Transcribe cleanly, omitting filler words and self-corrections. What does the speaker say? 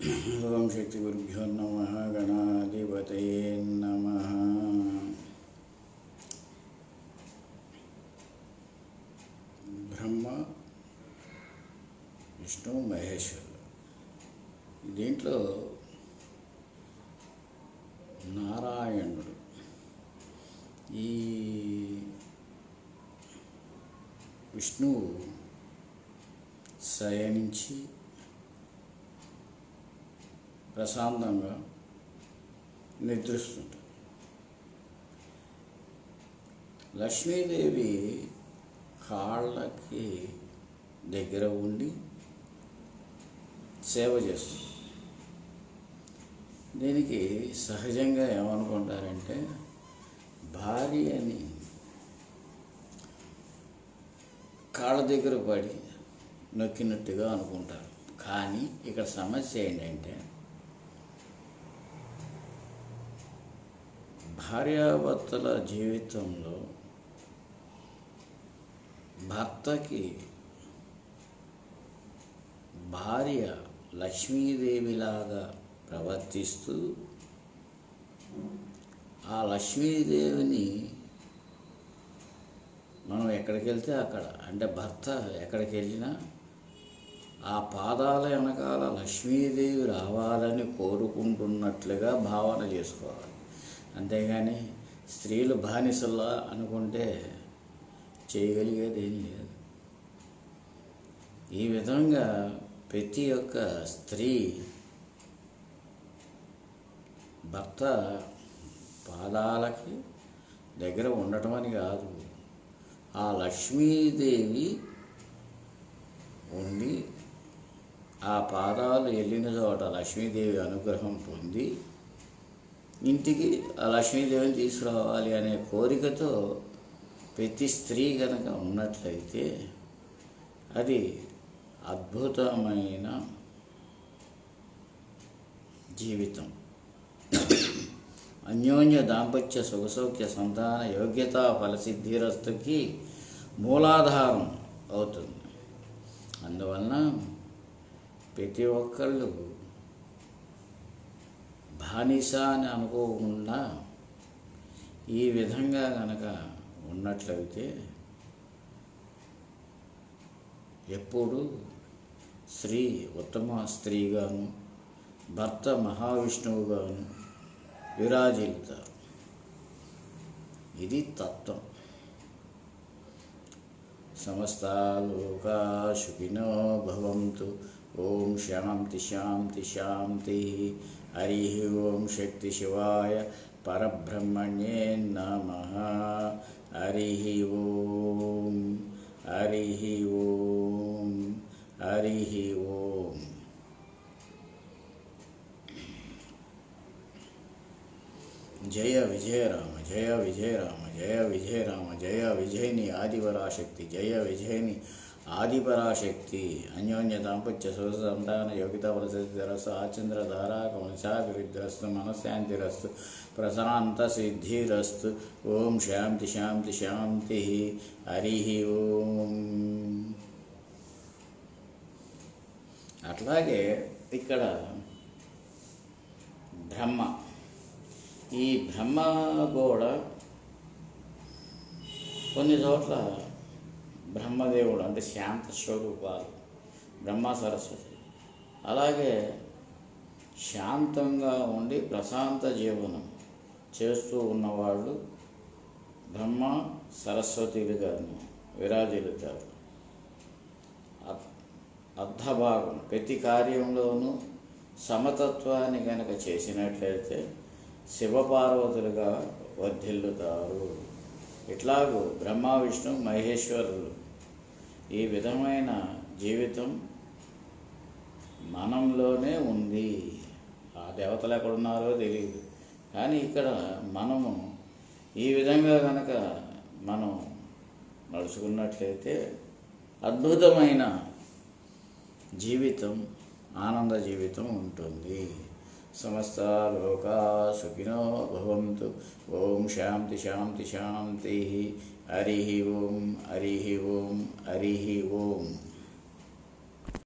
ఓం శక్తి గురుభ్యో నమః గణాధిపతయే నమః. బ్రహ్మ విష్ణు మహేశ్వరులు. దీంట్లో నారాయణుడు ఈ విష్ణువు శయనించి ప్రశాంతంగా నిద్రిస్తుంటాడు. లక్ష్మీదేవి కాళ్ళకి దగ్గర ఉండి సేవ చేస్తుంది. దీనికి సహజంగా ఏమనుకుంటారంటే భార్యని కాళ్ళ దగ్గర పడి నొక్కినట్టుగా అనుకుంటారు. కానీ ఇక్కడ సమస్య ఏంటంటే భార్యాభర్తల జీవితంలో భర్తకి భార్య లక్ష్మీదేవిలాగా ప్రవర్తిస్తూ ఆ లక్ష్మీదేవిని మనం ఎక్కడికి వెళ్తే అక్కడ, అంటే భర్త ఎక్కడికి వెళ్ళినా ఆ పాదాల వెనకాల లక్ష్మీదేవి రావాలని కోరుకుంటున్నట్లుగా భావన చేసుకోవాలి. అంతేగాని స్త్రీలు బానిసల్లా అనుకుంటే చేయగలిగేది ఏం లేదు. ఈ విధంగా ప్రతి ఒక్క స్త్రీ భర్త పాదాలకి దగ్గర ఉండటం అని కాదు, ఆ లక్ష్మీదేవి ఉండి ఆ పాదాలు వెళ్ళిన చోట లక్ష్మీదేవి అనుగ్రహం పొంది ఇంటికి ఆ లక్ష్మీదేవిని తీసుకురావాలి అనే కోరికతో ప్రతి స్త్రీ కనుక ఉన్నట్లయితే అది అద్భుతమైన జీవితం. అన్యోన్య దాంపత్య సుఖసౌఖ్య సంతాన యోగ్యతా ఫలసిద్ధిరస్తుకి మూలాధారం అవుతుంది. అందువలన ప్రతి ఒక్కళ్ళు బానిస అని అనుకోకుండా ఈ విధంగా కనుక ఉన్నట్లయితే ఎప్పుడు స్త్రీ ఉత్తమ స్త్రీగాను భర్త మహావిష్ణువుగాను విరాజిల్లుతారు. ఇది తత్వం. సమస్తా లోకా సుఖినో భవంతు. ఓం శాంతి శాంతి శాంతి. హరి ఓం శక్తి శివాయ పరబ్రహ్మణ్యే నమః. హరి ఓం హరి ఓం హరి ఓం. జయ విజయ రామ జయ విజయ రామ జయ విజయ రామ జయ విజయని ఆదిపరాశక్తి జయ విజయని ఆదిపరాశక్తి. అన్యోన్య దాంపత్య సుఖ సంతాన యోగిత ప్రసిద్ధిరస్తు. ఆచంద్ర ధారాక వంశాభివృద్ధిరస్తు. మనశ్శాంతిరస్తు. ప్రశాంత సిద్ధిరస్తు. ఓం శాంతి శాంతి శాంతి. హరి ఓం. అట్లాగే ఇక్కడ బ్రహ్మ, ఈ బ్రహ్మ కూడా కొన్ని చోట్ల బ్రహ్మదేవుడు అంటే శాంత స్వరూపాలు బ్రహ్మ సరస్వతి. అలాగే శాంతంగా ఉండి ప్రశాంత జీవనం చేస్తూ ఉన్నవాళ్ళు బ్రహ్మ సరస్వతులుగాను విరాజిల్లుతారు. అర్ధభాగం ప్రతి కార్యంలోనూ సమతత్వాన్ని కనుక చేసినట్లయితే శివపార్వతులుగా వర్ధిల్లుతారు. ఇట్లాగూ బ్రహ్మ విష్ణు మహేశ్వరులు ఈ విధమైన జీవితం మనంలోనే ఉంది. ఆ దేవతలు ఎక్కడున్నారో తెలియదు, కానీ ఇక్కడ మనము ఈ విధంగా కనుక మనం నడుచుకున్నట్లయితే అద్భుతమైన జీవితం, ఆనంద జీవితం ఉంటుంది. సమస్త లోకా సుఖినో భవంతు. ఓం శాంతి శాంతి శాంతి. హరి ఓం హరి ఓం హరి ఓం.